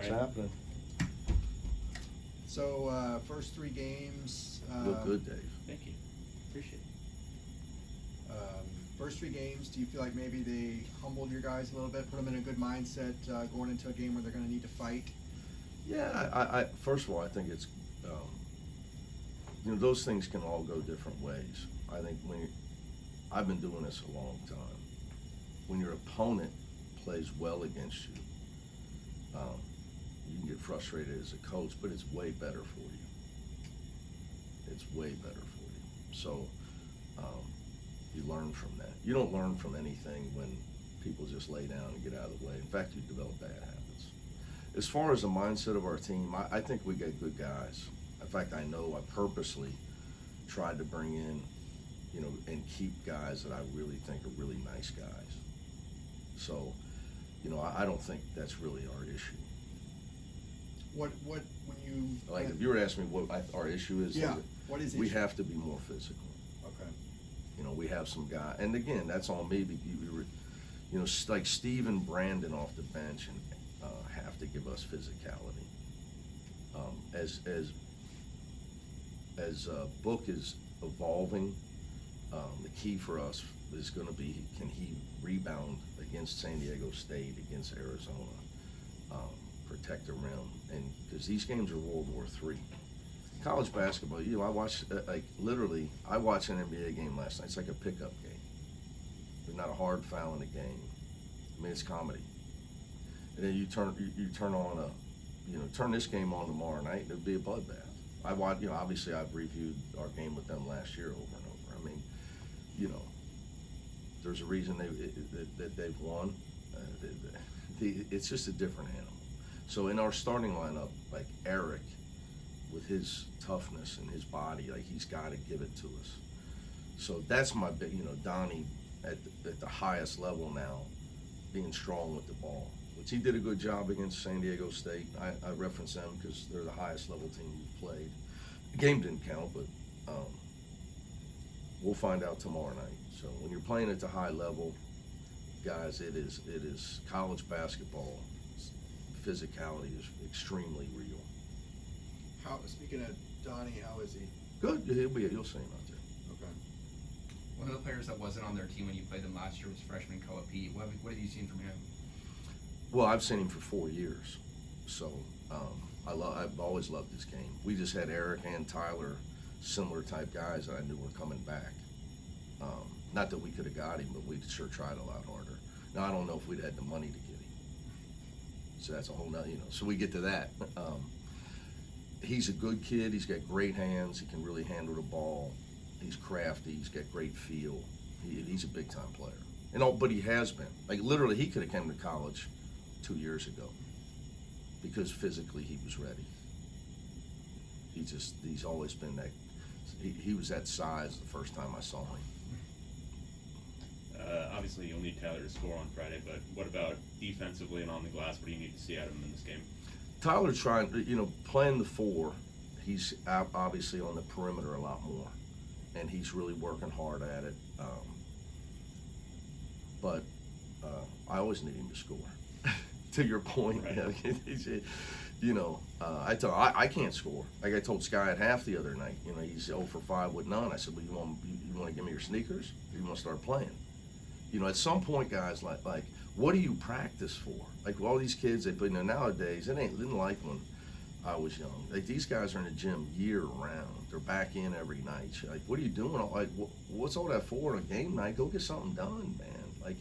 It's happening. So, first 3 games. You look good, Dave. Thank you. Appreciate it. First 3 games, do you feel like maybe they humbled your guys a little bit, put them in a good mindset going into a game where they're going to need to fight? Yeah, I first of all, I think it's, those things can all go different ways. I think I've been doing this a long time. When your opponent plays well against you, you can get frustrated as a coach, but it's way better for you. It's way better for you. So you learn from that. You don't learn from anything when people just lay down and get out of the way. In fact, you develop bad habits. As far as the mindset of our team, I think we get good guys. In fact, I know I purposely tried to bring in, and keep guys that I really think are really nice guys. So, I don't think that's really our issue. When you Like, if you were asking me what our issue is, yeah, what is it? we have to be more physical. Okay. We have some guy, and again, that's on me. Like Steve and Brandon off the bench and have to give us physicality. As Book is evolving, the key for us is going to be, can he rebound against San Diego State, against Arizona, protect the rim, and because these games are World War III. College basketball, I watched, I watched an NBA game last night. It's like a pickup game. There's not a hard foul in the game. I mean, it's comedy. And then you turn on turn this game on tomorrow night, and it'd be a bloodbath. I watch, obviously I've reviewed our game with them last year over and over. I mean, there's a reason that they've won. It's just a different animal. So in our starting lineup, like Eric, with his toughness and his body, like he's got to give it to us. So that's my big, Donnie at the highest level now, being strong with the ball, which he did a good job against San Diego State. I reference them because they're the highest level team we've played. The game didn't count, but we'll find out tomorrow night. So when you're playing at the high level, guys, it is college basketball. Physicality is extremely real. Speaking of Donnie, how is he? Good. You'll see him out there. Okay. One of the players that wasn't on their team when you played them last year was freshman Koa Pete. What have you seen from him? Well, I've seen him for 4 years, so I've always loved his game. We just had Eric and Tyler, similar type guys that I knew were coming back. Not that we could have got him, but we sure tried a lot harder. Now I don't know if we'd had the money to get him, so that's a whole nother, So we get to that. He's a good kid. He's got great hands. He can really handle the ball. He's crafty. He's got great feel. He's a big time player. But he has been. Like literally, he could have come to college 2 years ago because physically he was ready. He's always been that. He was that size the first time I saw him. Obviously, you'll need Tyler to score on Friday, but what about defensively and on the glass? What do you need to see out of him in this game? Tyler's trying, playing the 4. He's obviously on the perimeter a lot more, and he's really working hard at it. But I always need him to score. To your point, right. I can't score. Like I told Sky at half the other night. He's 0 for 5 with none. I said, well, you want to give me your sneakers, or you want to start playing? At some point, guys, like, what do you practice for? Like all these kids, they put nowadays. It didn't like when I was young. Like these guys are in the gym year round. They're back in every night. Like, what are you doing? Like, what's all that for on a game night? Go get something done, man. Like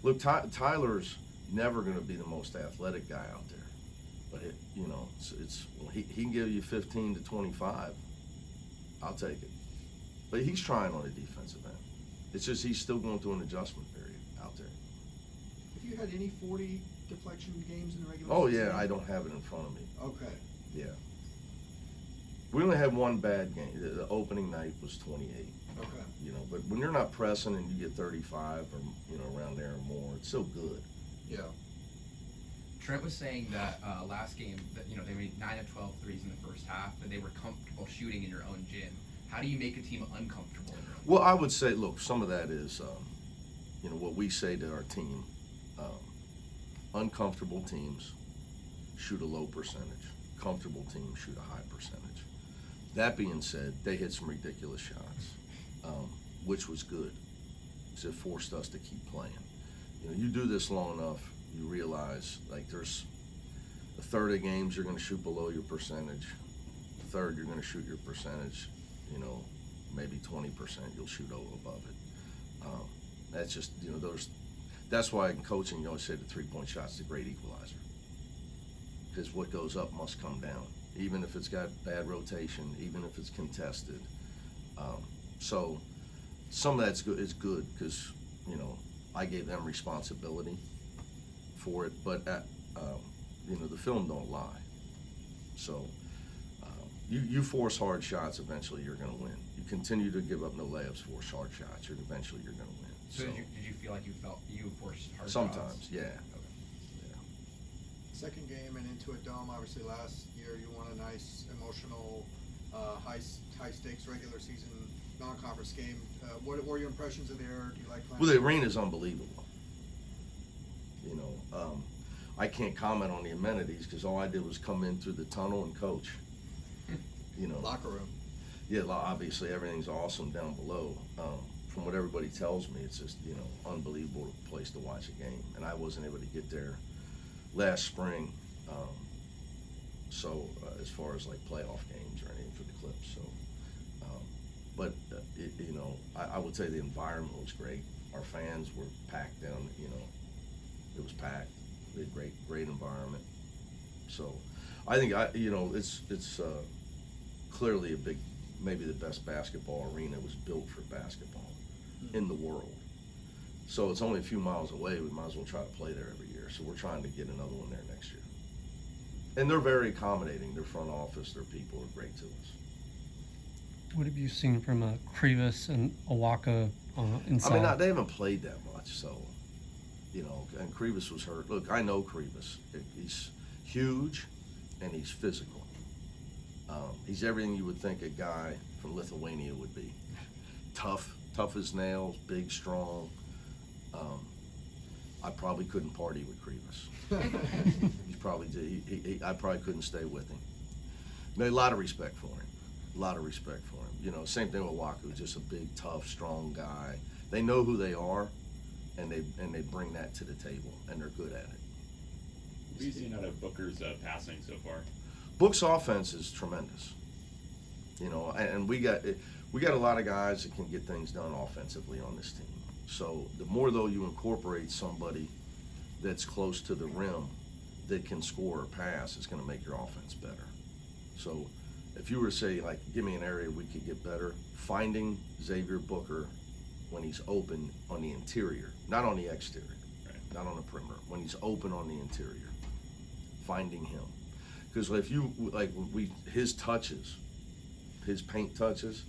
look, Tyler's never going to be the most athletic guy out there, but he can give you 15 to 25. I'll take it. But he's trying on the defensive end. It's just he's still going through an adjustment period out there. Have you had any 40 deflection games in the regular Oh season? yeah, I don't have it in front of me. Okay. Yeah. We only had one bad game. The opening night was 28. Okay. But when you're not pressing and you get 35 or around there or more, it's so good. Yeah. Trent was saying that last game that they made 9 of 12 threes in the first half, but they were comfortable shooting in your own gym. How do you make a team uncomfortable in your own gym? Well, I would say, look, some of that is, what we say to our team. Uncomfortable teams shoot a low percentage. Comfortable teams shoot a high percentage. That being said, they hit some ridiculous shots, which was good, because it forced us to keep playing. You know, you do this long enough, you realize, like, there's a third of games you're going to shoot below your percentage. A third you're going to shoot your percentage, you know, maybe 20% you'll shoot above it. That's just, you know, that's why in coaching you always say the three-point shot's the great equalizer. Because what goes up must come down, even if it's got bad rotation, even if it's contested. So some of that's good. It's good because, you know, I gave them responsibility for it, but you know, the film don't lie. So you force hard shots, eventually you're going to win. You continue to give up no layups, force hard shots, eventually you're going to win. So did you feel like you forced hard shots? Sometimes, yeah. Okay. Second game and into a dome. Obviously, last year you won a nice, emotional, high stakes regular season non-conference game. What were your impressions of there? Do you like playing? Well, the arena's unbelievable. You know, I can't comment on the amenities because all I did was come in through the tunnel and coach. You know, Locker room. Yeah, obviously everything's awesome down below. From what everybody tells me, it's just, you know, unbelievable place to watch a game. And I wasn't able to get there last spring. So as far as like playoff games or anything for the Clips, so. You know, I would say the environment was great. Our fans were packed down. You know, it was packed. We had great environment. So, I think you know, it's clearly maybe the best basketball arena. Was built for basketball in the world. So it's only a few miles away. We might as well try to play there every year. So we're trying to get another one there next year. And they're very accommodating. Their front office, their people are great to us. What have you seen from Krivas and Awaka inside? I mean, they haven't played that much, so, you know, and Krivas was hurt. Look, I know Krivas. He's huge, and he's physical. He's everything you would think a guy from Lithuania would be. Tough as nails, big, strong. I probably couldn't party with Krivas. I probably couldn't stay with him. No, a lot of respect for him. A lot of respect for him. You know, same thing with Waku, just a big, tough, strong guy. They know who they are, and they bring that to the table, and they're good at it. What have you seen out of Booker's passing so far? Book's offense is tremendous. You know, and we got a lot of guys that can get things done offensively on this team. So the more though you incorporate somebody that's close to the rim that can score or pass, it's going to make your offense better. So if you were to say, like, give me an area we could get better, finding Xavier Booker when he's open on the interior, not on the exterior, Right. not on the perimeter, when he's open on the interior, finding him. Because if you, like, his touches, his paint touches,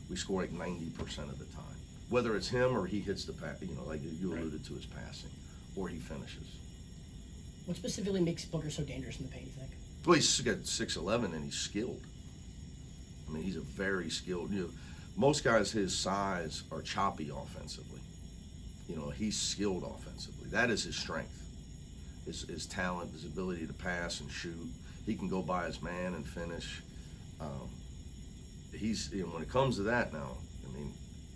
we score like 90% of the time. Whether it's him or he hits the pass, you know, like you Right. alluded to his passing, or he finishes. What specifically makes Booker so dangerous in the paint, you think? Well, he's got 6'11" and he's skilled. I mean, he's a very skilled. You know, most guys his size are choppy offensively. You know, he's skilled offensively. That is his strength. His talent, his ability to pass and shoot. He can go by his man and finish. When it comes to that now, I mean,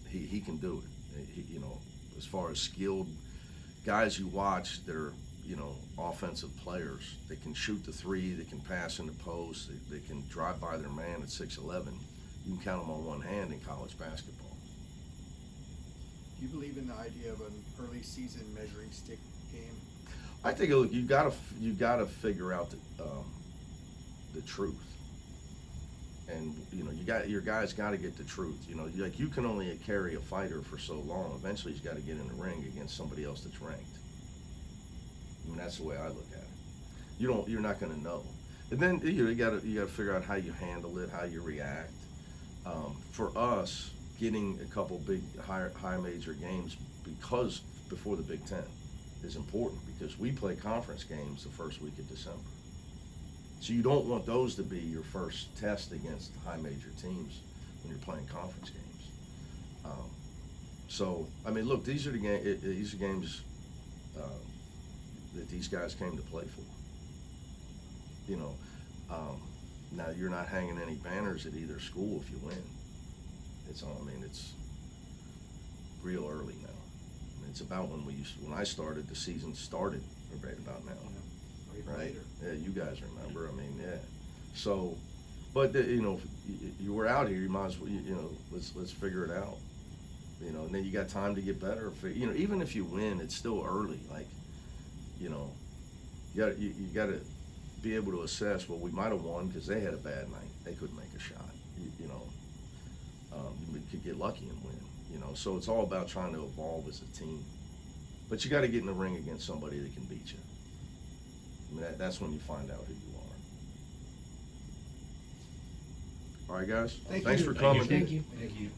he can do it. You know, as far as skilled guys you watch that are, you know, offensive players, they can shoot the three, they can pass in the post, they can drive by their man at 6'11". You can count them on one hand in college basketball. Do you believe in the idea of an early season measuring stick game? I think, look, you gotta figure out the truth, and you know, your guys got to get the truth. You know, like, you can only carry a fighter for so long. Eventually, he's got to get in the ring against somebody else that's ranked. I mean, that's the way I look at it. You're not going to know, and then you got to figure out how you handle it, how you react. For us, getting a couple big high major games before the Big Ten is important, because we play conference games the first week of December. So you don't want those to be your first test against high major teams when you're playing conference games. So I mean, look, these are games that these guys came to play for. you know, now you're not hanging any banners at either school if you win. It's all, I mean, it's real early now. I mean, it's about when when I started, the season started right about now. Or even Right? later. Yeah, you guys remember, I mean, yeah. So, but, you know, you were out here, you might as well, you know, let's figure it out. You know, and then you got time to get better. You know, even if you win, it's still early. Like, you know, you gotta be able to assess, well, we might have won because they had a bad night. They couldn't make a shot, you know. You could get lucky and win, you know. So it's all about trying to evolve as a team. But you gotta get in the ring against somebody that can beat you. I mean, that's when you find out who you are. All right, guys? Thank Thanks you. for Thank you. coming. Thank you. Thank you.